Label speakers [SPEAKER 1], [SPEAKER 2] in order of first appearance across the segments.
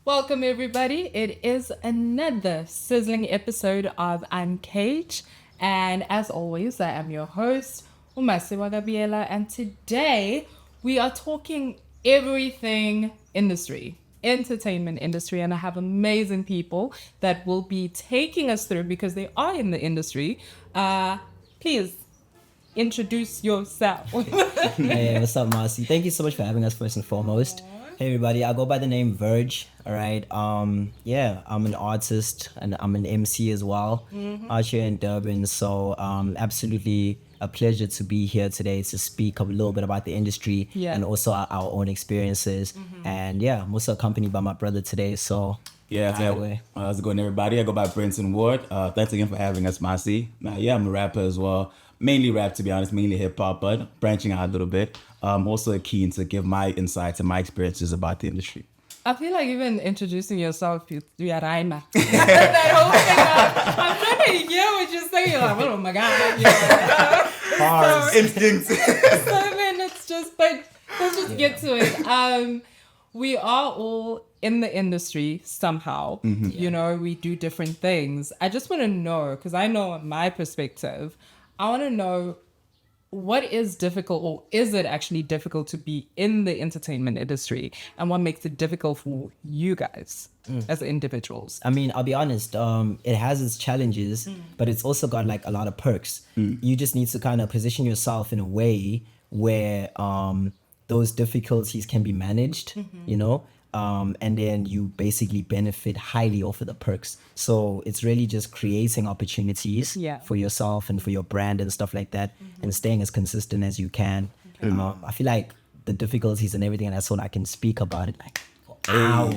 [SPEAKER 1] Welcome, everybody. It is another sizzling episode of Uncaged. And as always, I am your host, Masi Biyela. And today we are talking everything industry, entertainment industry. And I have amazing people that will be taking us through because they are in the industry. Please introduce yourself.
[SPEAKER 2] Hey, what's up, Masi? Thank you so much for having us first and foremost. Hey everybody, I go by the name Verge. All right. Yeah, I'm an artist and I'm an MC as well. Out here in Durban. So absolutely a pleasure to be here today to speak a little bit about the industry and also our own experiences. And yeah, I'm also accompanied by my brother today. So
[SPEAKER 3] how's it going, everybody? I go by Brenson Ward. Thanks again for having us, Masi. I'm a rapper as well. Mainly rap, to be honest, mainly hip hop, but branching out a little bit. Also keen to give my insights and my experiences about the industry.
[SPEAKER 1] I feel like even introducing yourself, you're Raima. That whole thing, I'm trying to hear what you're saying. You're like, oh my God.
[SPEAKER 3] Bars, instincts.
[SPEAKER 1] So then let's just get to it. We are all in the industry somehow. You know, we do different things. I just want to know, because I know my perspective, I want to know what is difficult, or is it actually difficult to be in the entertainment industry, and what makes it difficult for you guys as individuals?
[SPEAKER 2] I mean, I'll be honest, it has its challenges, but it's also got like a lot of perks. You just need to kind of position yourself in a way where those difficulties can be managed, you know? And then you basically benefit highly off of the perks. So it's really just creating opportunities for yourself and for your brand and stuff like that, and staying as consistent as you can. I feel like the difficulties and everything, and that's all I can speak about it. Like, hours,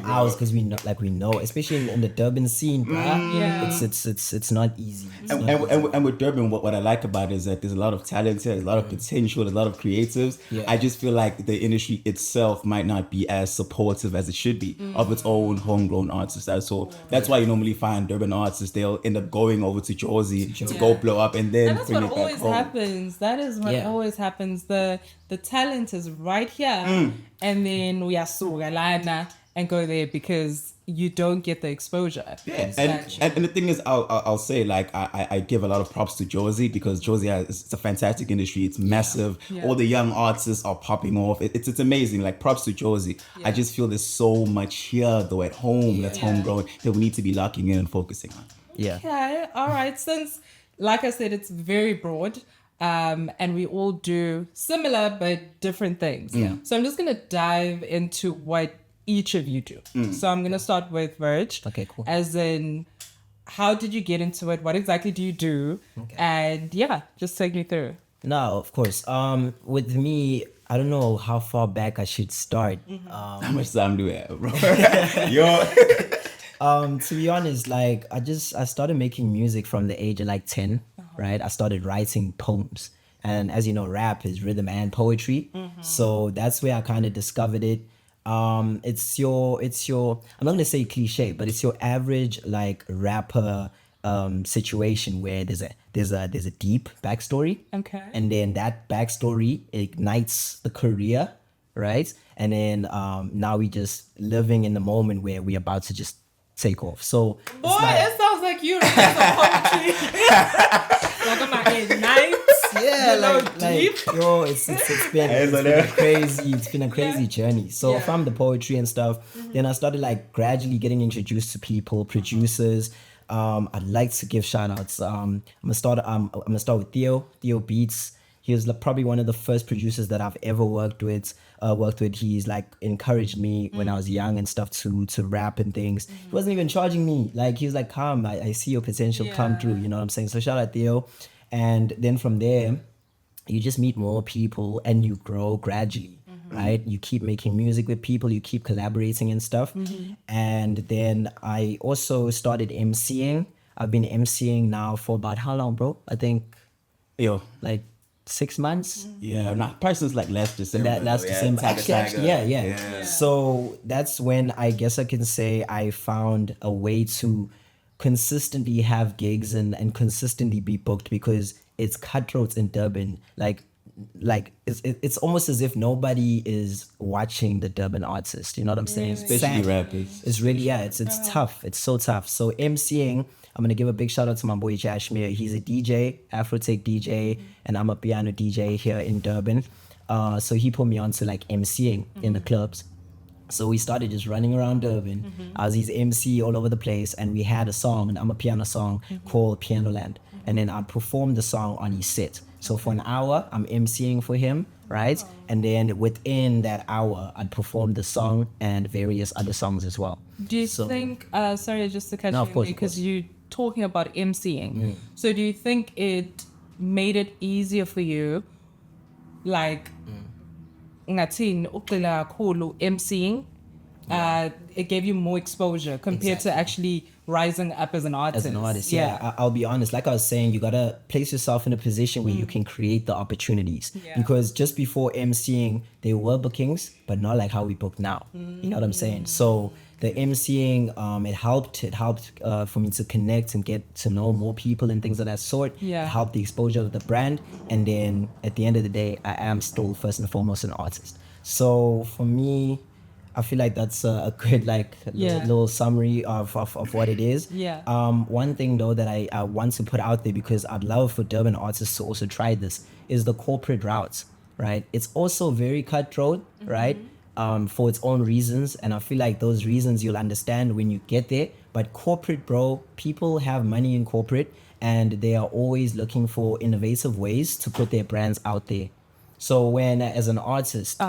[SPEAKER 2] hours, because we know, especially in the Durban scene, it's not easy.
[SPEAKER 3] And with Durban, what I like about it is that there's a lot of talent here, there's a lot of potential, there's a lot of creatives. I just feel like the industry itself might not be as supportive as it should be of its own homegrown artists. That's all. That's why you normally find Durban artists, they'll end up going over to Jersey to go blow up and then
[SPEAKER 1] that's
[SPEAKER 3] bring
[SPEAKER 1] what
[SPEAKER 3] it back
[SPEAKER 1] always
[SPEAKER 3] home.
[SPEAKER 1] happens. That is what always happens. The talent is right here, and then we are sugalana and go there because you don't get the exposure.
[SPEAKER 3] Yeah, and the thing is, I'll say, like, I give a lot of props to Jersey, because Jersey it's a fantastic industry. It's massive. All the young artists are popping off. It's amazing. Like, props to Jersey. I just feel there's so much here though at home that's homegrown that we need to be locking in and focusing on.
[SPEAKER 1] Okay, all right. Since, like I said, it's very broad. And we all do similar but different things. So I'm just gonna dive into what each of you do. So I'm gonna start with Verge.
[SPEAKER 2] Okay, cool.
[SPEAKER 1] As in, how did you get into it? What exactly do you do? Okay. And just take me through.
[SPEAKER 2] No, of course. With me, I don't know how far back I should start.
[SPEAKER 3] How much time do we have, bro? Yo.
[SPEAKER 2] To be honest, like I started making music from the age of like 10, right? I started writing poems, and as you know, rap is rhythm and poetry. So that's where I kind of discovered it. It's your I'm not gonna say cliche, but it's your average like rapper situation where there's a deep backstory.
[SPEAKER 1] Okay.
[SPEAKER 2] And then that backstory ignites the career, right? And then now we just living in the moment where we're about to just take off. So
[SPEAKER 1] boy, it sounds like you read some poetry. Like on my age nights.
[SPEAKER 2] It's been a crazy journey. So from the poetry and stuff, then I started like gradually getting introduced to people, producers. I'd like to give shout outs. I'm gonna start with Theo Beats. He was probably one of the first producers that I've ever worked with. He's like encouraged me when I was young and stuff to rap and things. He wasn't even charging me. Like he was like, "Come, I see your potential come through." You know what I'm saying? So shout out Theo. And then from there, you just meet more people and you grow gradually, right? You keep making music with people, you keep collaborating and stuff. And then I also started MCing. I've been MCing now for about how long, bro? I think like 6 months.
[SPEAKER 3] Yeah, not probably since like last December.
[SPEAKER 2] Last December. Actually, yeah. So that's when I guess I can say I found a way to consistently have gigs and consistently be booked, because it's cutthroats in Durban. Like like it's almost as if nobody is watching the Durban artist. You know what I'm saying?
[SPEAKER 3] Especially rappers.
[SPEAKER 2] It's really it's tough. It's so tough. So MCing, I'm gonna give a big shout out to my boy Jashmir. He's a DJ, Afrotech DJ, and I'm a piano DJ here in Durban. So he put me on to like MCing in the clubs. So we started just running around Durban. I was his MC all over the place, and we had a song, and I'm a piano song called Piano Land. And then I performed the song on his set. So for an hour, I'm MCing for him, right? And then within that hour, I'd perform the song and various other songs as well.
[SPEAKER 1] Do you think, sorry, just to catch
[SPEAKER 2] No, of
[SPEAKER 1] you,
[SPEAKER 2] course,
[SPEAKER 1] because you're talking about MCing. So do you think it made it easier for you, like, ngathini uqila kakhulu MCing, it gave you more exposure compared to actually rising up as an artist?
[SPEAKER 2] As an artist, I'll be honest. Like I was saying, you gotta place yourself in a position where you can create the opportunities. Because just before MCing, there were bookings, but not like how we book now. You know what I'm saying? So the MCing, it helped for me to connect and get to know more people and things of that sort. It helped the exposure of the brand. And then at the end of the day, I am still first and foremost an artist. So for me, I feel like that's a good little summary of what it is. One thing though that I want to put out there, because I'd love for Durban artists to also try this, is the corporate routes, right? It's also very cutthroat, right? For its own reasons, and I feel like those reasons you'll understand when you get there. But corporate, bro, people have money in corporate, and they are always looking for innovative ways to put their brands out there. So when, as an artist,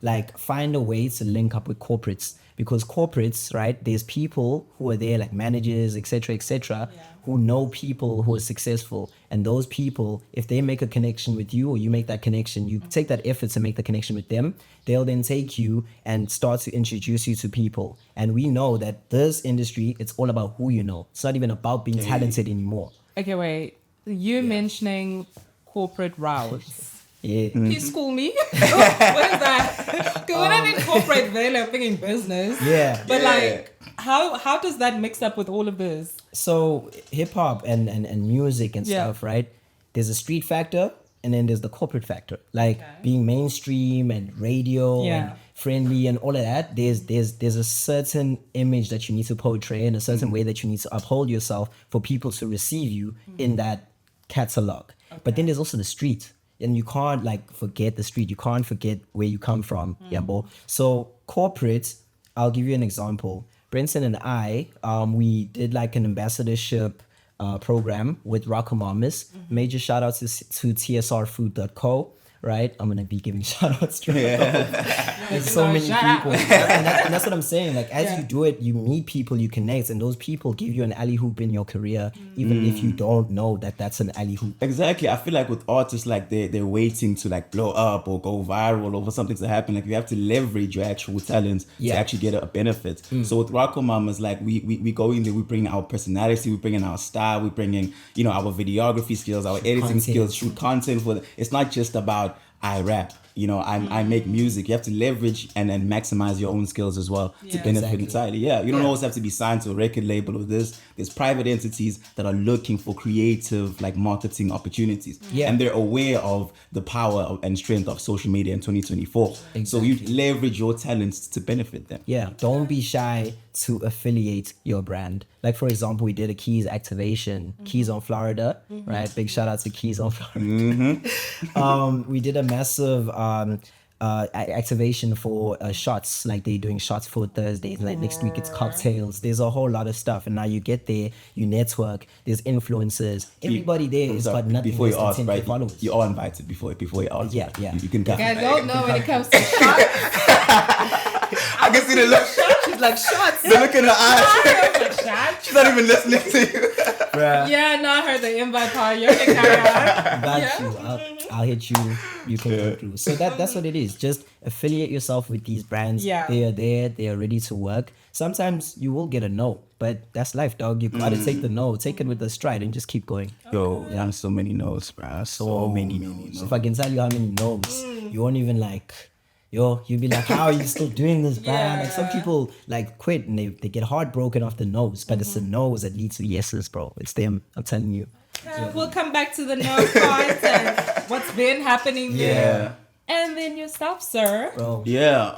[SPEAKER 2] like find a way to link up with corporates, because corporates, right, there's people who are there, like managers, etc., who know people who are successful. And those people, if they make a connection with you, or you make that connection, you take that effort to make the connection with them, they'll then take you and start to introduce you to people. And we know that this industry, it's all about who you know. It's not even about being talented anymore.
[SPEAKER 1] Okay, wait. You mentioning corporate routes. Please school me. What is that? Because when I'm in corporate, they're thinking business. But like, how does that mix up with all of this?
[SPEAKER 2] So hip hop and music and stuff, right? There's a street factor, and then there's the corporate factor. Like being mainstream and radio and friendly and all of that. There's a certain image that you need to portray, and a certain way that you need to uphold yourself for people to receive you in that catalog. But then there's also the street. And you can't like forget the street. You can't forget where you come from. So corporate, I'll give you an example. Brenson and I, we did like an ambassadorship program with Rockomamas. Major shout out to tsrfood.co. Right? I'm going to be giving shout outs to There's so many people. And that's what I'm saying. Like, as you do it, you meet people, you connect, and those people give you an alley hoop in your career, even if you don't know that that's an alley hoop.
[SPEAKER 3] Exactly. I feel like with artists, like they're waiting to like blow up or go viral or for something to happen. Like, you have to leverage your actual talents to actually get a benefit. So with Rocko Mamas, like we go in there, we bring our personality, we bring in our style, we bring in, you know, our videography skills, our editing skills, shoot content for it's not just about I rap, you know, I make music. You have to leverage and maximize your own skills as well to benefit entirely. You don't always have to be signed to a record label or this. There's private entities that are looking for creative like marketing opportunities. And they're aware of the power and strength of social media in 2024. So you leverage your talents to benefit them.
[SPEAKER 2] Don't be shy to affiliate your brand. Like, for example, we did a Keys activation, Keys on Florida, right? Big shout out to Keys on Florida. We did a massive activation for shots, like they're doing shots for Thursdays, like next week it's cocktails. There's a whole lot of stuff, and now you get there, you network, there's influencers, everybody there is got nothing
[SPEAKER 3] before you ask, right?
[SPEAKER 2] Followers.
[SPEAKER 3] You are invited before you ask.
[SPEAKER 2] You can
[SPEAKER 1] I don't know when it comes to shots.
[SPEAKER 3] I can see the look.
[SPEAKER 1] She's like, shots.
[SPEAKER 3] The look in her eyes.
[SPEAKER 1] Shots.
[SPEAKER 3] She's not even listening to you.
[SPEAKER 1] Yeah, no, I heard the invite part. You can carry on.
[SPEAKER 2] Got you. I'll hit you. You can go through. So that's what it is. Just affiliate yourself with these brands. They are there. They are ready to work. Sometimes you will get a no, but that's life, dog. You gotta take the no, take it with a stride, and just keep going.
[SPEAKER 3] Yo, yeah, so many no's, bro. So many no's.
[SPEAKER 2] If I can tell you how many no's, you won't even like. You'll be like, how are you still doing this, man? Like, some people like quit and they get heartbroken off the no's, but it's the no's that lead to yeses, bro. It's them. I'm telling you.
[SPEAKER 1] We'll come back to the no part and what's been happening there. And then yourself, sir.
[SPEAKER 2] Bro.
[SPEAKER 3] Yeah.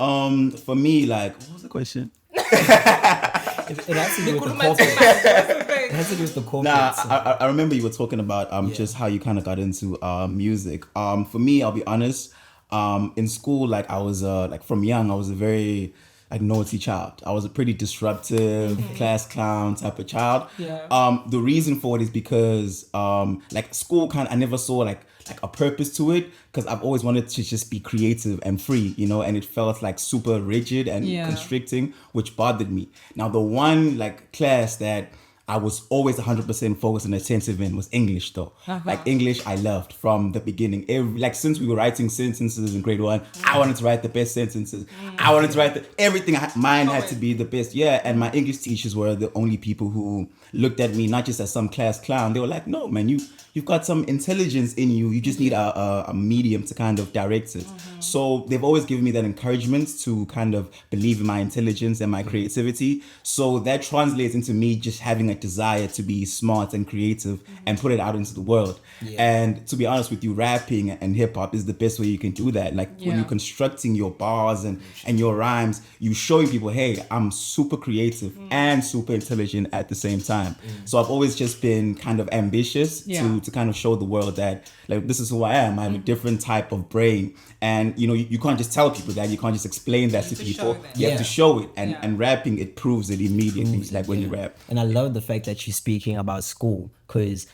[SPEAKER 3] For me, like, what was the question?
[SPEAKER 2] It has to do with the corporate. It has to do with the corporate.
[SPEAKER 3] I remember you were talking about just how you kind of got into music. For me, I'll be honest. In school, like I was like from young, I was a very like naughty child. I was a pretty disruptive class clown type of child. The reason for it is because like school I never saw like a purpose to it, because I've always wanted to just be creative and free, you know, and it felt like super rigid and constricting, which bothered me. Now the one like class that I was always 100% focused and attentive in was English though. Like English I loved from the beginning. Like since we were writing sentences in grade 1, I wanted to write the best sentences. I wanted to write everything. Mine had to be the best. Yeah, and my English teachers were the only people who looked at me not just as some class clown. They were like, no man, you've got some intelligence in you. You just need a medium to kind of direct it. So they've always given me that encouragement to kind of believe in my intelligence and my creativity. So that translates into me just having a desire to be smart and creative and put it out into the world. And to be honest with you, rapping and hip hop is the best way you can do that. Like when you're constructing your bars and your rhymes, you showing people, hey, I'm super creative and super intelligent at the same time. So I've always just been kind of ambitious to kind of show the world that like this is who I am. I have a different type of brain, and you know you can't just tell people that. You can't just explain that to people. You have to show it, and rapping it proves it immediately. Like when you rap.
[SPEAKER 2] And I love the fact that you're speaking about school, because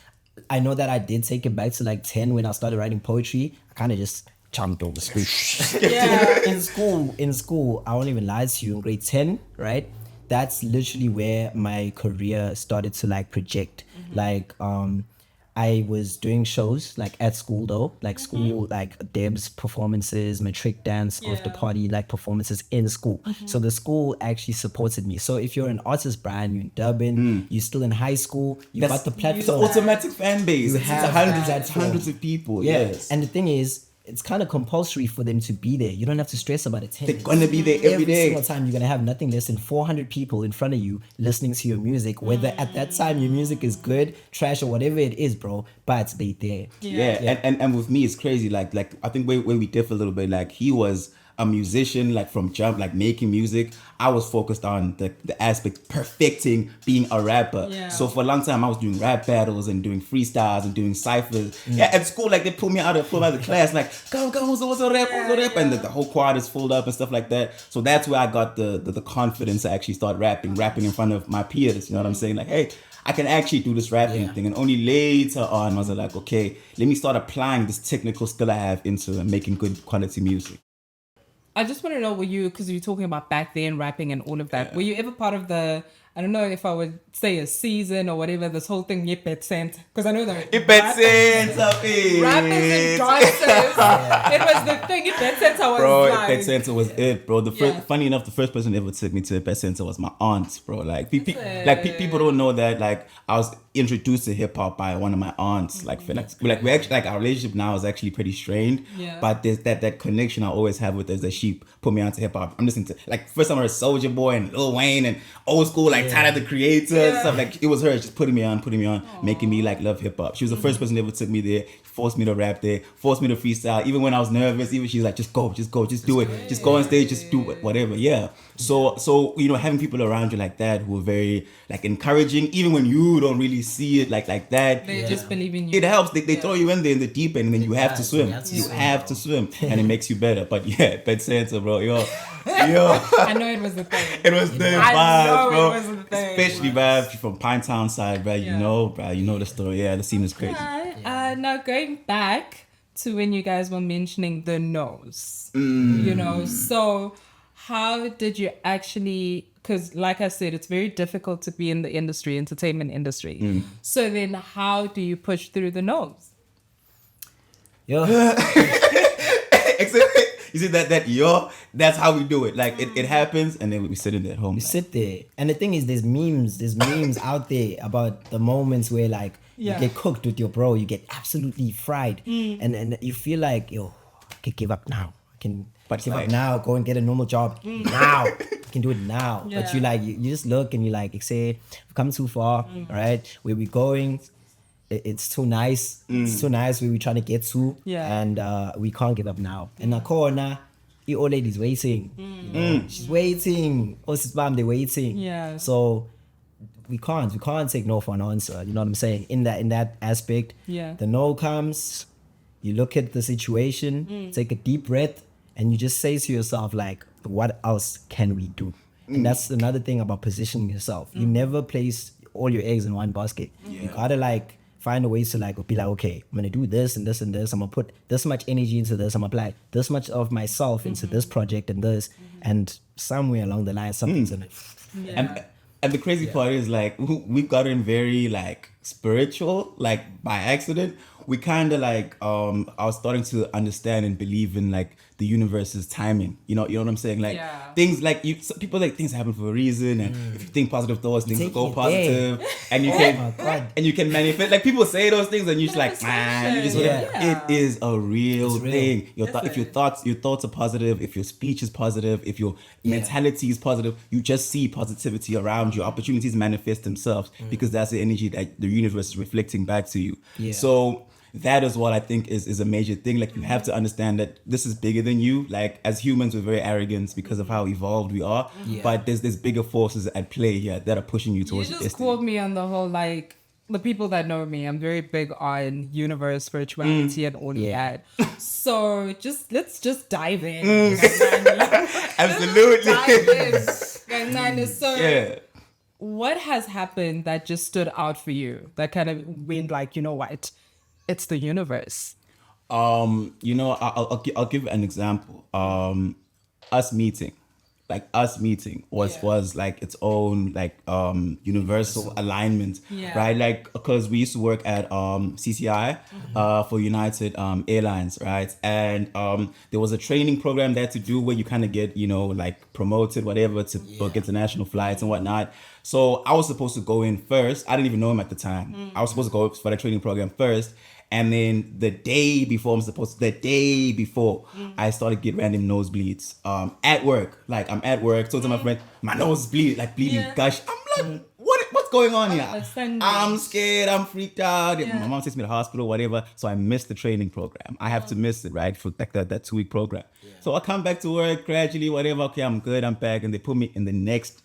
[SPEAKER 2] I know that I did take it back to like 10 when I started writing poetry. I kind of just jumped over school. In school, I won't even lie to you. In grade 10, right? That's literally where my career started to like project. Like I was doing shows like at school though, like school, like Deb's performances, matric dance, after party, like performances in school. So the school actually supported me. So if you're an artist, Brian, you're in Durban, you're still in high school, you've got the platform.
[SPEAKER 3] It's an automatic fan base.
[SPEAKER 2] You have
[SPEAKER 3] hundreds of people.
[SPEAKER 2] Yes. And the thing is, it's kind of compulsory for them to be there. You don't have to stress about attendance.
[SPEAKER 3] They're gonna be there every day.
[SPEAKER 2] Single time you're gonna have nothing less than 400 people in front of you listening to your music. Whether at that time your music is good, trash, or whatever it is, bro. But they there.
[SPEAKER 3] And with me, it's crazy. Like I think where we differ a little bit. Like he was a musician, like from jump, like making music. I was focused on the aspect perfecting being a rapper. So for a long time I was doing rap battles and doing freestyles and doing ciphers. At school, like they pulled me out of the class, like go who's a rap, and the whole quad is filled up and stuff like that. So that's where I got the confidence to actually start rapping in front of my peers. You know what I'm saying? Like, hey, I can actually do this rapping thing. And only later on was I like, okay, let me start applying this technical skill I have into making good quality music.
[SPEAKER 1] I just want to know, because you're talking about back then rapping and all of that, were you ever part of the, I don't know if I would say a season or whatever, this whole thing, Yipet Santa? Because I know that rappers and dancers, it was the thing. Yipet Santa was
[SPEAKER 3] Yipet Santa was it, bro. Funny enough, the first person who ever took me to Yipet Santa was my aunt, bro. Like, people don't know that, like, I was introduced to hip hop by one of my aunts. Like we actually, like, our relationship now is actually pretty strained. But there's that connection I always have with her, that she put me onto hip hop. I'm listening to, like, first time I heard Soulja Boy and Lil Wayne and old school, like Tyler the Creator and stuff. Like, it was her just putting me on, making me like love hip hop. She was the first person that ever took me there, forced me to rap there, forced me to freestyle. Even when I was nervous, she's like, just go, just do it, just go on stage, just do whatever. So you know, having people around you like that who are very like encouraging, even when you don't really see it like that,
[SPEAKER 1] they just believe in you.
[SPEAKER 3] It helps. They throw you in there in the deep end, and then you have to swim. You have to swim, and it makes you better. But yeah, Pet Santa, bro, yo.
[SPEAKER 1] I know it was the thing.
[SPEAKER 3] It was the vibes, bro.
[SPEAKER 1] It was the thing.
[SPEAKER 3] Especially vibes from Pine Town side, bro. You know the story. Yeah, the scene is crazy.
[SPEAKER 1] Now going back to when you guys were mentioning the nose, you know, so how did you actually, because like I said, it's very difficult to be in the entertainment industry. So then how do you push through the nose?
[SPEAKER 3] You see that's how we do it. Like it happens, and then we sit in at home.
[SPEAKER 2] We sit there. And the thing is, there's memes out there about the moments where like you get cooked with your bro, you get absolutely fried. And you feel like, yo, I can give up now. Give up now, go and get a normal job now. You can do it now. But you just look and you like say, we've come too far, right? Where we going, it's too nice. It's too nice where we're trying to get to.
[SPEAKER 1] Yeah.
[SPEAKER 2] And we can't give up now. And Nakona, the old lady's waiting. You know? She's waiting. Osisbam, they're waiting.
[SPEAKER 1] Yeah.
[SPEAKER 2] So we can't take no for an answer. You know what I'm saying? In that aspect.
[SPEAKER 1] Yeah.
[SPEAKER 2] The no comes, you look at the situation, take a deep breath, and you just say to yourself, like, what else can we do? And that's another thing about positioning yourself. You never place all your eggs in one basket. You gotta like find a way to like be like, okay, I'm gonna do this and this and this. I'm gonna put this much energy into this. I'm gonna apply this much of myself into this project and this. And somewhere along the line, something's gonna.
[SPEAKER 3] And the crazy part is like we've gotten very like spiritual, like by accident. We kind of like I was starting to understand and believe in like the universe's timing. You know what I'm saying? Like things like people like things happen for a reason, and if you think positive thoughts, things will go positive, and you can manifest. Like people say those things, and you're just like, man, you just it is a real thing. If your thoughts are positive, if your speech is positive, if your mentality is positive, you just see positivity around you. Opportunities manifest themselves because that's the energy that the universe is reflecting back to you. So that is what I think is a major thing. Like you have to understand that this is bigger than you. Like as humans, we're very arrogant because of how evolved we are. But there's bigger forces at play here that are pushing you towards
[SPEAKER 1] You
[SPEAKER 3] your
[SPEAKER 1] just
[SPEAKER 3] destiny.
[SPEAKER 1] called me on the whole, like, the people that know me, I'm very big on universe, spirituality, and all of that. So let's just dive in.
[SPEAKER 3] Absolutely.
[SPEAKER 1] Dive in. So what has happened that just stood out for you? That kind of went like, you know what? It's the universe.
[SPEAKER 3] I'll give an example. Us meeting was like its own like universal alignment, right? Like because we used to work at CCI for United Airlines, right? And there was a training program there to do where you kind of get like promoted whatever to book international flights and whatnot. So I was supposed to go in first. I didn't even know him at the time. I was supposed to go for the training program first. And then the day before I started getting random nosebleeds at work. Like I'm at work, told to my friend, my nose bleeding, gush. I'm like, what's going on here? I'm scared, I'm freaked out. My mom takes me to the hospital, whatever. So I missed the training program. I have to miss it, right? For like that 2-week program. So I come back to work gradually, whatever. Okay, I'm good, I'm back. And they put me in the next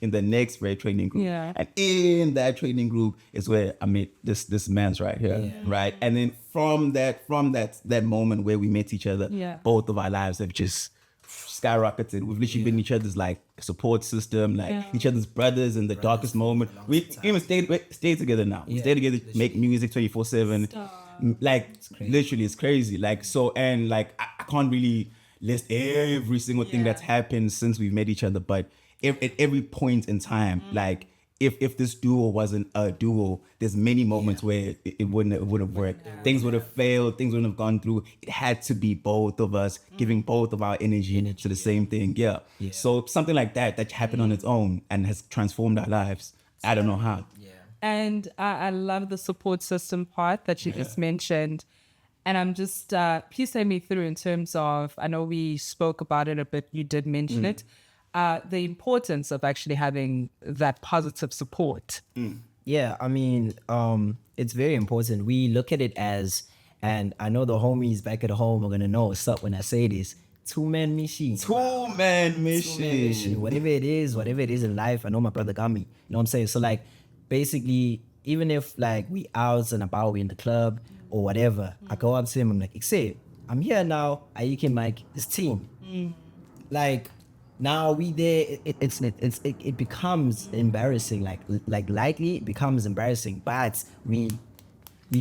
[SPEAKER 3] rare training group. And in that training group is where I met this man's right here. Right. And then from that moment where we met each other, both of our lives have just skyrocketed. We've literally been each other's like support system, like each other's brothers in the darkest moment. We even stay together now. We stay together, make music 24/7. Like literally, it's crazy. Like so, and like I can't really list every single thing that's happened since we've met each other, but at every point in time, like if this duo wasn't a duo, there's many moments where it wouldn't have worked. Things would have failed. Things wouldn't have gone through. It had to be both of us giving both of our energy to the same thing. So something like that happened on its own and has transformed our lives. I don't know how.
[SPEAKER 1] And I love the support system part that you just mentioned. And I'm just, please take me through in terms of, I know we spoke about it a bit, you did mention it, the importance of actually having that positive support.
[SPEAKER 2] Yeah, I mean, it's very important. We look at it as, and I know the homies back at home are going to know what's up when I say this, two-man mission.
[SPEAKER 3] Two-man mission.
[SPEAKER 2] Whatever it is in life, I know my brother got me. You know what I'm saying? So like, basically, even if like we out and about, we in the club or whatever, I go up to him, I'm like, say, I'm here now, you can make this team. Like, now we there, it becomes embarrassing, like lightly it becomes embarrassing, but we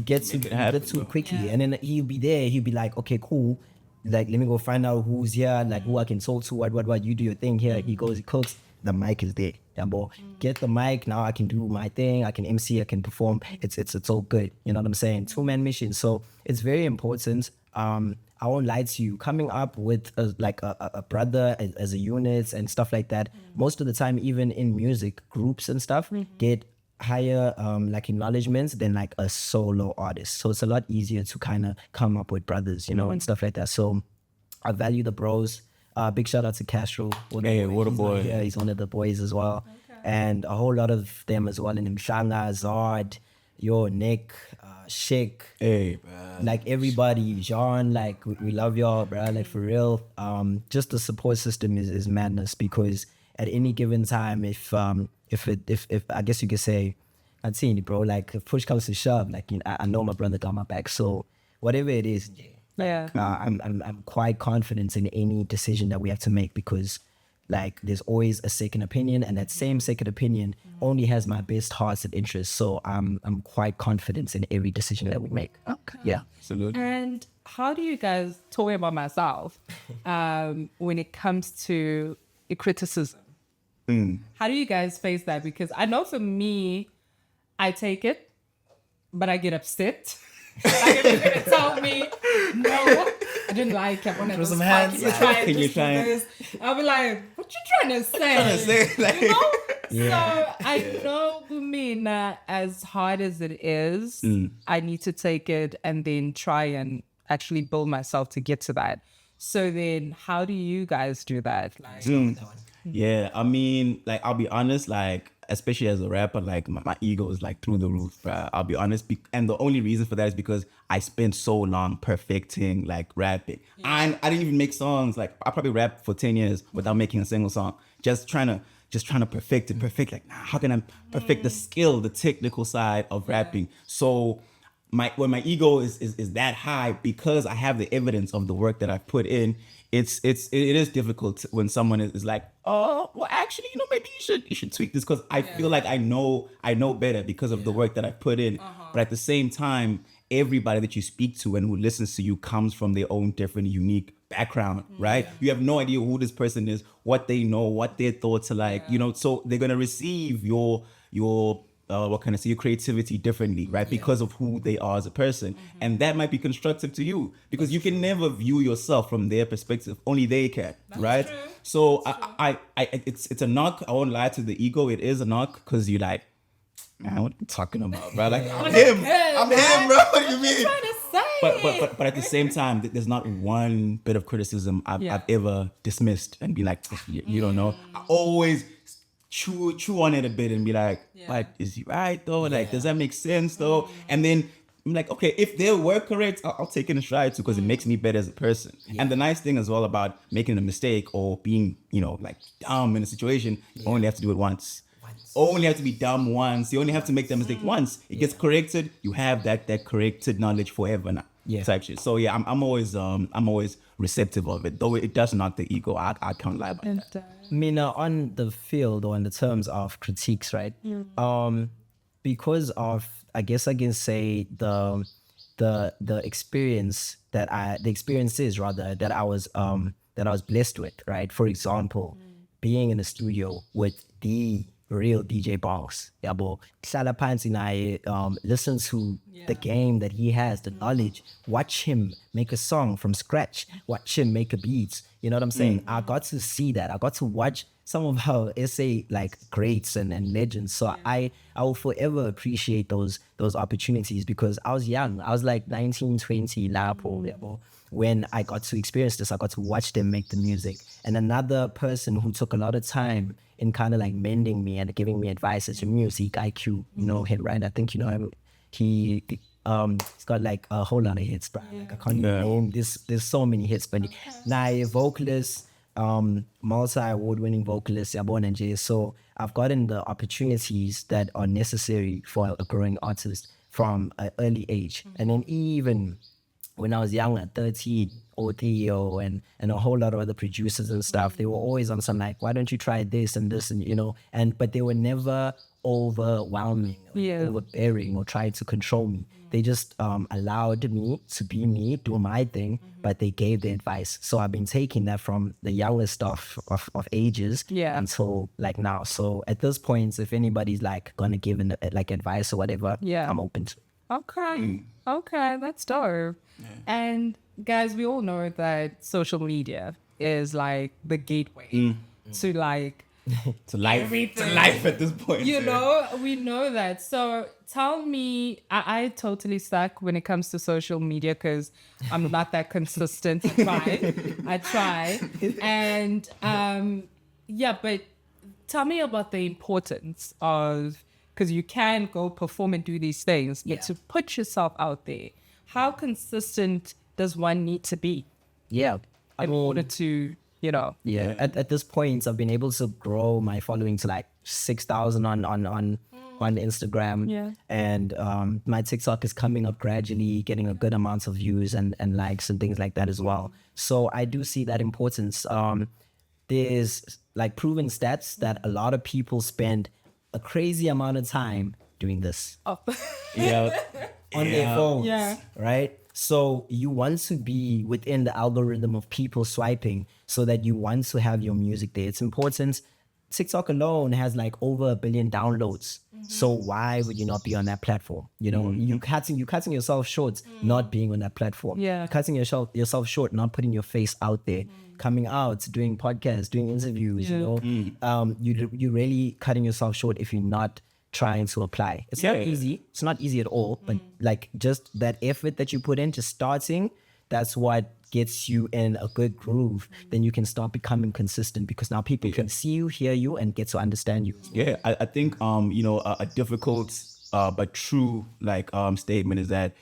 [SPEAKER 2] get to it quickly, and then he'll be there, he'll be like, okay, cool, like let me go find out who's here, like who I can talk to, what you do your thing here. He goes, he cooks, the mic is there. Yeah, boy. Get the mic, now I can do my thing, I can MC, I can perform, it's all good, you know what I'm saying? Two-man mission. So it's very important. I won't lie to you, coming up with a brother as a unit and stuff like that, most of the time, even in music groups and stuff, get higher like acknowledgements than like a solo artist. So it's a lot easier to kind of come up with brothers, you know, and stuff like that. So I value the bros. Big shout out to Castro.
[SPEAKER 3] Hey, what a boy.
[SPEAKER 2] Yeah, he's one of the boys as well. Okay. And a whole lot of them as well. And Mshanga, Zard, Nick, Shake,
[SPEAKER 3] Hey, bro.
[SPEAKER 2] like everybody, John, like we love y'all, bro. Like for real. Just the support system is madness because at any given time, if I guess you could say, I'd seen it, bro. Like if push comes to shove, like I know my brother got my back. So whatever it is, I'm quite confident in any decision that we have to make because like there's always a second opinion, and that same second opinion only has my best hearts and interests. So I'm quite confident in every decision that we make.
[SPEAKER 1] Okay.
[SPEAKER 2] Yeah.
[SPEAKER 3] Absolutely.
[SPEAKER 1] And how do you guys, talking about myself, when it comes to criticism? How do you guys face that? Because I know for me, I take it, but I get upset. Like if you're gonna tell me, no, I didn't like it. Throw
[SPEAKER 2] some hands.
[SPEAKER 3] Can you try it?
[SPEAKER 1] I'll be like, what you trying to say?
[SPEAKER 3] Like,
[SPEAKER 1] You know?
[SPEAKER 2] Yeah.
[SPEAKER 1] So I know for me, as hard as it is, I need to take it and then try and actually build myself to get to that. So then how do you guys do that? Like,
[SPEAKER 3] Yeah, I mean, like, I'll be honest, like, especially as a rapper, like, my ego is, like, through the roof, bruh. I'll be honest. And the only reason for that is because I spent so long perfecting, like, rapping. And I didn't even make songs. Like, I probably rapped for 10 years without making a single song. Just trying to perfect it. Like, how can I perfect the skill, the technical side of rapping? So when my ego is that high, because I have the evidence of the work that I've put in, it is difficult when someone is like, oh, well, actually, maybe you should tweak this, because I feel like I know better because of the work that I put in. But at the same time, everybody that you speak to and who listens to you comes from their own different, unique background, right? You have no idea who this person is, what they know, what their thoughts are like, so they're gonna receive your what can I say, your creativity differently, right? Because of who they are as a person. And that might be constructive to you because you can never view yourself from their perspective. Only they can, right?
[SPEAKER 1] True.
[SPEAKER 3] So it's a knock. I won't lie to the ego. It is a knock because you're like, man, what are you talking about, bro? Like, I'm him, bro. What do you mean?
[SPEAKER 1] trying to say?
[SPEAKER 3] But at the same time, there's not one bit of criticism I've ever dismissed and be like, you don't know. I always chew on it a bit and be like, but is he right though? Like, does that make sense though? And then I'm like, okay, if they were correct, I'll take it in stride too, because it makes me better as a person. And the nice thing as well about making a mistake or being, like, dumb in a situation, you only have to do it once. Only have to be dumb once. You only have to make that mistake once. It gets corrected. You have that corrected knowledge forever now. Type shit. So yeah, I'm always receptive of it. Though it does knock the ego. I can't lie about that.
[SPEAKER 2] I mean, on the field or in the terms of critiques, right? Because of, I guess I can say the experiences that I was blessed with, right? For example, being in a studio with the real DJ Boss, hlala phansi naye, listen to the game that he has, the knowledge, watch him make a song from scratch, watch him make a beat. You know what I'm saying? I got to see that. I got to watch some of our SA like greats and legends. So I will forever appreciate those opportunities because I was young. I was like 19, 20, when I got to experience this. I got to watch them make the music. And another person who took a lot of time in kind of like mending me and giving me advice is a music IQ, him, right? I think you know him. He's got like a whole lot of hits, bro. Like I can't even name. There's so many hits, but now a vocalist, multi-award-winning vocalist, so I've gotten the opportunities that are necessary for a growing artist from an early age. And then even when I was young at 13, Theo and a whole lot of other producers and stuff, they were always on some like, why don't you try this and this and but they were never overwhelming or overbearing or trying to control me. They just allowed me to be me, do my thing, but they gave the advice. So I've been taking that from the youngest of ages until like now. So at this point, if anybody's like gonna give like advice or whatever, I'm open to.
[SPEAKER 1] Okay, that's dope. And guys, we all know that social media is like the gateway to like
[SPEAKER 3] to life, everything. To life at this point.
[SPEAKER 1] We know that. So tell me, I totally suck when it comes to social media because I'm not that consistent. I try. And but tell me about the importance of because you can go perform and do these things, but to put yourself out there, how consistent does one need to be in order to, you know?
[SPEAKER 2] Yeah. At this point, I've been able to grow my following to like 6,000 on Instagram.
[SPEAKER 1] Yeah.
[SPEAKER 2] And my TikTok is coming up gradually, getting a good amount of views and likes and things like that as well. So I do see that importance. There's like proven stats that a lot of people spend a crazy amount of time doing this
[SPEAKER 1] Oh.
[SPEAKER 2] on their phones,
[SPEAKER 1] Yeah.
[SPEAKER 2] right? So you want to be within the algorithm of people swiping so that you want to have your music there. It's important. TikTok alone has like over 1 billion downloads. So why would you not be on that platform? You know, you're cutting yourself short not being on that platform.
[SPEAKER 1] Yeah.
[SPEAKER 2] You're cutting yourself short not putting your face out there, coming out, doing podcasts, doing interviews, you know. You're really cutting yourself short if you're not trying to apply. It's not easy. It's not easy at all, but like just that effort that you put into starting, that's what gets you in a good groove. Then you can start becoming consistent because now people can see you, hear you, and get to understand you.
[SPEAKER 3] Yeah, I think you know, a difficult but true like statement is that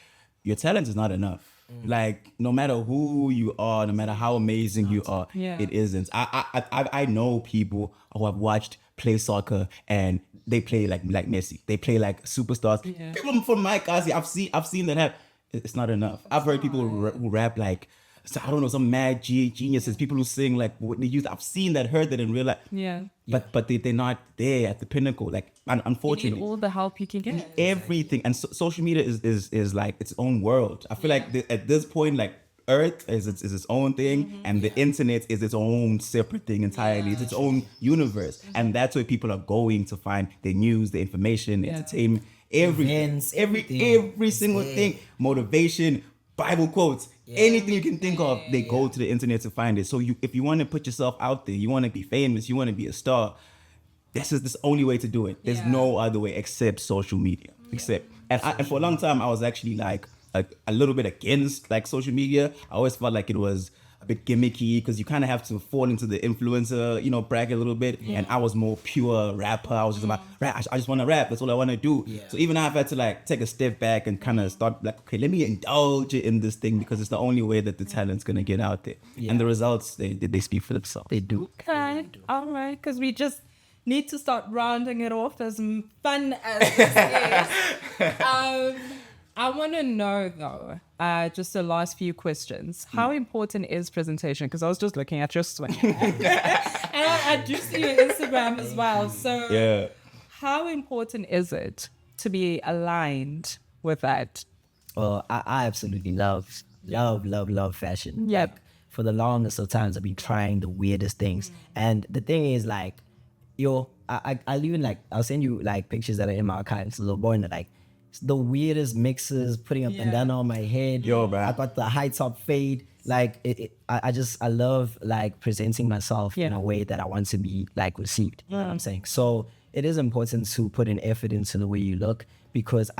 [SPEAKER 3] your talent is not enough. Like no matter who you are, no matter how amazing you are, it isn't. I know people who have watched play soccer and they play like Messi. They play like superstars. People from my class, I've seen that have. It's not enough. I've heard people who rap like, so I don't know, some mad geniuses, people who sing like what they use. I've seen that, heard that in real life.
[SPEAKER 1] Yeah.
[SPEAKER 3] But they're not there at the pinnacle. Like unfortunately,
[SPEAKER 1] You need all the help you can get.
[SPEAKER 3] everything. And social media is like its own world. I feel like at this point, like Earth is its own thing, and the internet is its own separate thing entirely. It's its own universe, and that's where people are going to find their news, the information, entertainment,
[SPEAKER 2] Events,
[SPEAKER 3] every single thing, motivation, Bible quotes, anything you can think of. They go to the internet to find it. So if you want to put yourself out there, you want to be famous, you want to be a star, this is the only way to do it. There's no other way except social media. And for a long time, I was actually like a little bit against like social media. I always felt like it was a bit gimmicky because you kind of have to fall into the influencer, you know, bracket a little bit. And I was more pure rapper. I was just about rap. I just want to rap. That's all I want to do. So even I've had to like take a step back and kind of start like, okay, let me indulge in this thing because it's the only way that the talent's gonna get out there. And the results, they speak for themselves.
[SPEAKER 2] They do.
[SPEAKER 1] Okay, all right, because we just need to start rounding it off as fun as this is. I want to know though, just the last few questions. How important is presentation? Because I was just looking at your swing. And I do see your Instagram as well. So how important is it to be aligned with that?
[SPEAKER 2] Well, I absolutely love fashion.
[SPEAKER 1] Yep.
[SPEAKER 2] Like, for the longest of times, I've been trying the weirdest things. And the thing is, like, I'll even like, I'll send you like pictures that are in my archives. A little boy, and like the weirdest mixes, putting a bandana on my head.
[SPEAKER 3] Bro.
[SPEAKER 2] I got the high top fade. Like I love like presenting myself in a way that I want to be like received. You know what I'm saying? So it is important to put an effort into the way you look because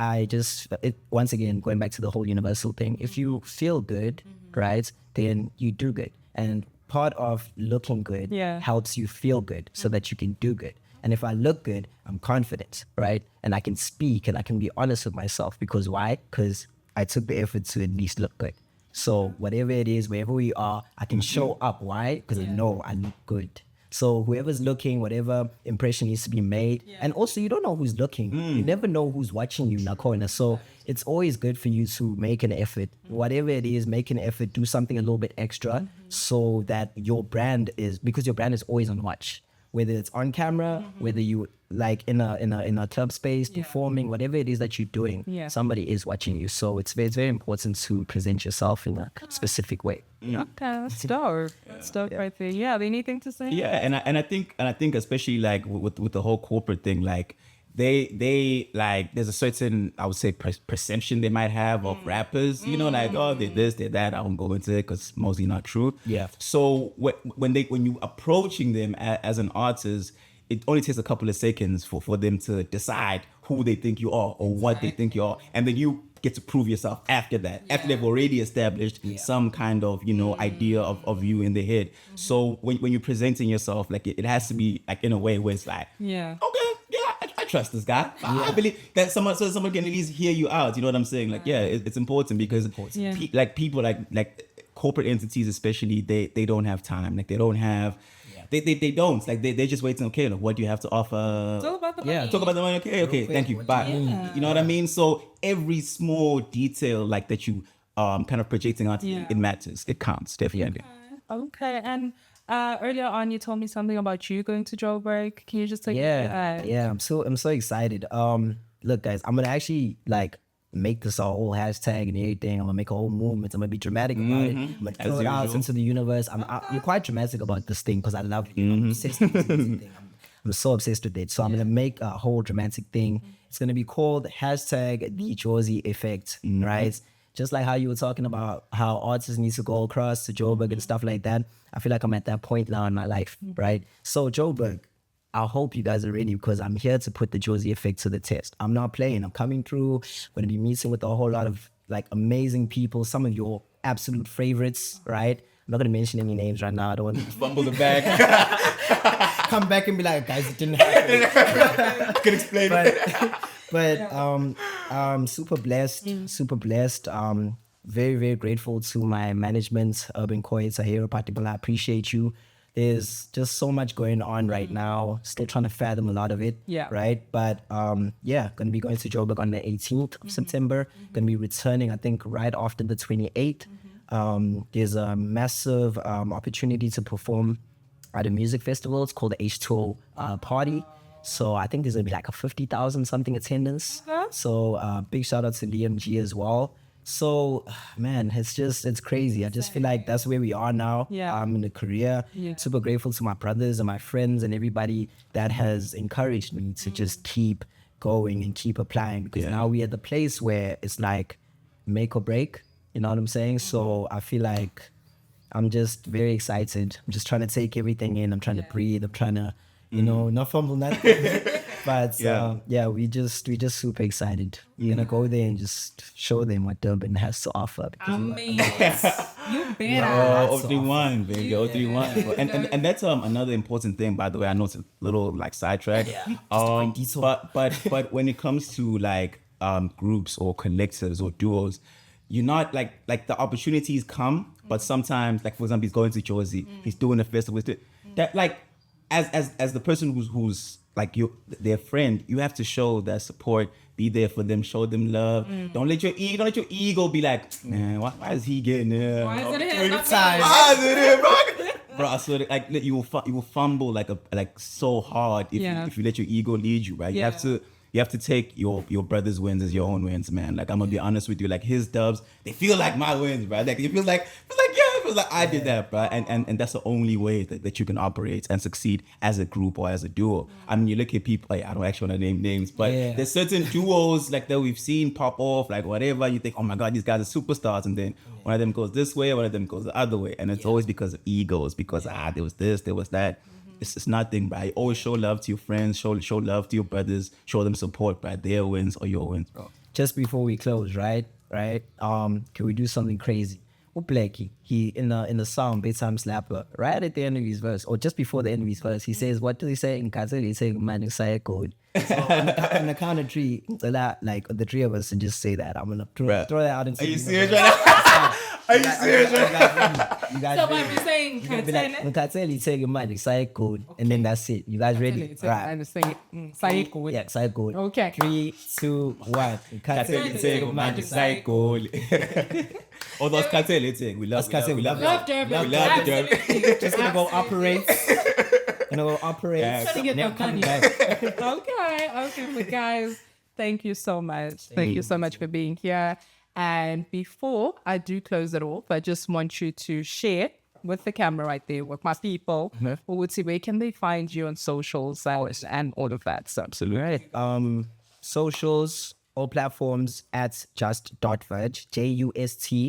[SPEAKER 2] once again, going back to the whole universal thing, if you feel good, right, then you do good. And part of looking good helps you feel good so that you can do good. And if I look good, I'm confident, right? And I can speak and I can be honest with myself because why? Because I took the effort to at least look good. So whatever it is, wherever we are, I can show up. Why? Because I know I look good. So whoever's looking, whatever impression needs to be made. And also, you don't know who's looking. You never know who's watching you in the corner. So it's always good for you to make an effort. Whatever it is, make an effort, do something a little bit extra so that your brand is always on watch. Whether it's on camera, whether you like in a club space, performing, whatever it is that you're doing, somebody is watching you. So it's very important to present yourself in a specific way.
[SPEAKER 1] Okay, that's dope. That's dope right there. Yeah, anything to say?
[SPEAKER 3] Yeah, and I think especially like with the whole corporate thing, like they like there's a certain, I would say, perception they might have of rappers, you know, like, oh, they're this, they're that. I won't go into it because mostly not true. Yeah. So when you approaching them as an artist, it only takes a couple of seconds for them to decide who they think you are or what they think you are, and then you get to prove yourself after that, after they've already established some kind of, you know, idea of you in their head. So when you're presenting yourself, like it has to be like in a way where it's like, okay, yeah, trust this guy. I believe that someone can at least hear you out. You know what I'm saying? Like, it's important because people like corporate entities, especially, they don't have time. Like, they don't have. They don't like they're just waiting. Okay, look, what do you have to offer?
[SPEAKER 1] It's all about the money.
[SPEAKER 3] Talk about the money. Okay, thank you, bye. You know what I mean? So every small detail like that you kind of projecting out, it matters. It counts definitely.
[SPEAKER 1] Okay, and earlier on you told me something about you going to Joburg. Can you just take
[SPEAKER 2] I'm so excited. Look, guys, I'm gonna actually like make this a whole hashtag and everything. I'm gonna make a whole movement. I'm gonna be dramatic about it. I'm gonna throw it out into the universe. You're quite dramatic about this thing because I love it. I'm obsessed with this thing. I'm so obsessed with it. So I'm gonna make a whole dramatic thing. It's gonna be called hashtag the Josie Effect, right? Just like how you were talking about how artists need to go across to Joburg and stuff like that. I feel like I'm at that point now in my life, right? So Joburg, I hope you guys are ready because I'm here to put the Josie Effect to the test. I'm not playing. I'm coming through. I'm going to be meeting with a whole lot of like amazing people, some of your absolute favorites, right? I'm not going to mention any names right now. I don't want to
[SPEAKER 3] Fumble the bag.
[SPEAKER 2] come back and be like, guys, it didn't happen.
[SPEAKER 3] I can explain
[SPEAKER 2] But I'm super blessed. Very, very grateful to my management, Urban Koi, Tahiro particular. I appreciate you. There's just so much going on right now. Still trying to fathom a lot of it.
[SPEAKER 1] Yeah.
[SPEAKER 2] Right. But gonna be going to Joburg on the 18th of September. Gonna be returning, I think, right after the 28th. There's a massive opportunity to perform at a music festival. It's called the H2O Party. So I think there's gonna be like a 50,000 something attendance. So big shout out to DMG as well. So, man, it's crazy. I just feel like that's where we are now. I'm in the career. Super grateful to my brothers and my friends and everybody that has encouraged me to just keep going and keep applying because now we're at the place where it's like make or break. You know what I'm saying? So I feel like I'm just very excited. I'm just trying to take everything in. I'm trying to breathe. I'm trying to, not fumble nothing. But we just super excited. We're gonna go there and just show them what Durban has to offer.
[SPEAKER 1] I mean, you better.
[SPEAKER 3] 031, baby, 031. And that's another important thing, by the way. I know it's a little like sidetrack. But when it comes to like groups or collectives or duos, you're not like the opportunities come, but sometimes, like for example, he's going to Josie, he's doing a festival. That like as the person who's like their friend, you have to show that support, be there for them, show them love. Don't let your ego be like, man, why is he getting there?
[SPEAKER 1] Why is it
[SPEAKER 3] him? Bro, I swear, like you will fumble like so hard if you let your ego lead you, right? You have to take your brother's wins as your own wins, man. Like I'm gonna be honest with you, like his dubs, they feel like my wins, bro. Like it feels like I did that, bro. And that's the only way that you can operate and succeed as a group or as a duo. I mean, you look at people, like, I don't actually want to name names, but there's certain duos like that we've seen pop off, like whatever. You think, oh my God, these guys are superstars, and then one of them goes this way, one of them goes the other way, and it's always because of egos, because there was this, there was that. It's nothing, bro. You always show love to your friends, show love to your brothers, show them support, bro. Their wins or your wins, bro.
[SPEAKER 2] Just before we close, right? Can we do something crazy? Blackie, he in the song Big Time Slapper, right at the end of his verse, or just before the end of his verse, he says, what does he say in Kazali? He says, man, it's so good. So on the count of three, like the three of us to just say that. I'm gonna throw that out into.
[SPEAKER 3] Are you serious right now? Are you serious right now?
[SPEAKER 1] You guys so when we're saying
[SPEAKER 2] Kazali say man, it's so good, and then that's it. You guys ready?
[SPEAKER 1] Right. And say say good.
[SPEAKER 2] Yeah, say good.
[SPEAKER 1] Okay.
[SPEAKER 2] 3, 2, 1.
[SPEAKER 3] Kazali say man, it's so good. Oh, those Kazali thing. We love Durban. We love Durban.
[SPEAKER 2] Just gonna go operate.
[SPEAKER 1] Okay, but guys, thank you so much. Thank you so much for being here. And before I do close it off, I just want you to share with the camera right there with my people who would see where can they find you on socials and all of that. So
[SPEAKER 2] absolutely. Socials, all platforms at just.verge, just.verge,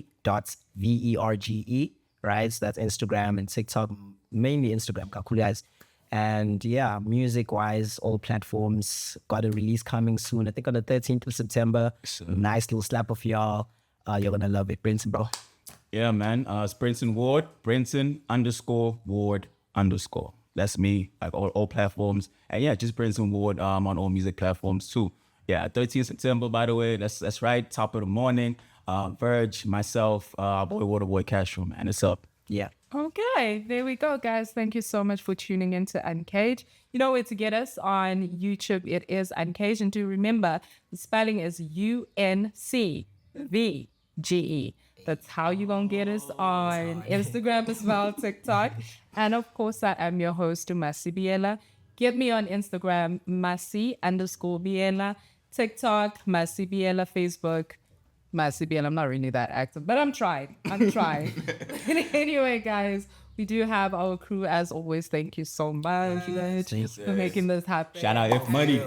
[SPEAKER 2] right? So that's Instagram and TikTok, mainly Instagram, guys. And yeah, music-wise, all platforms. Got a release coming soon. I think on the 13th of September. Nice little slap of y'all. You're gonna love it, Brenson, bro.
[SPEAKER 3] Yeah, man. It's Brenson Ward. Brenson _Ward _. That's me, like all platforms. And yeah, just Brenson Ward on all music platforms too. Yeah, 13th September, by the way. That's right. Top of the morning. Verge, myself, boy Waterboy Cashroom, and it's up.
[SPEAKER 2] Yeah.
[SPEAKER 1] Okay, there we go, guys. Thank you so much for tuning in to Uncaged. You know where to get us on YouTube. It is Uncaged. And do remember, the spelling is UNCVGE. That's how you're going to get us on Instagram as well, TikTok. And of course, I am your host, Masi Biyela. Get me on Instagram, Masi_Biyela, TikTok, Masi Biyela, Facebook, Masi Biyela. I'm not really that active, but I'm trying. Anyway, guys, we do have our crew as always. Thank you so much, guys, for making this happen.
[SPEAKER 3] Shout out If Money.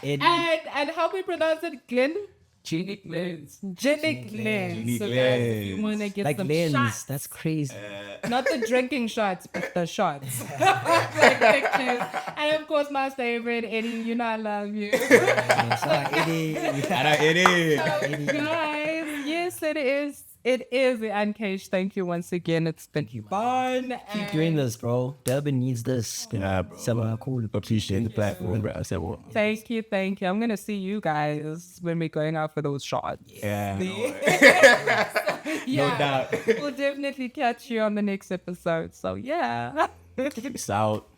[SPEAKER 1] And how we pronounce it, Glenn? Geniclens. Geniclens. So guys, if you want to get
[SPEAKER 2] Like
[SPEAKER 1] some
[SPEAKER 2] lens.
[SPEAKER 1] shots.
[SPEAKER 2] That's crazy.
[SPEAKER 1] Not the drinking shots, but the shots. Like pictures. And of course, my favorite, Eddie, you know I love you.
[SPEAKER 3] Shout out Eddie.
[SPEAKER 1] Guys, yes, it is. It is the Uncaged. Thank you once again. It's been fun.
[SPEAKER 2] Keep doing this, bro. Durban needs this.
[SPEAKER 3] Yeah, bro.
[SPEAKER 2] Someone cool.
[SPEAKER 3] Appreciate the platform, bro. I said, well,
[SPEAKER 1] Thank you. I'm going to see you guys when we're going out for those shots.
[SPEAKER 3] yeah.
[SPEAKER 1] Yeah.
[SPEAKER 3] No doubt.
[SPEAKER 1] We'll definitely catch you on the next episode. So, yeah.
[SPEAKER 3] Peace out.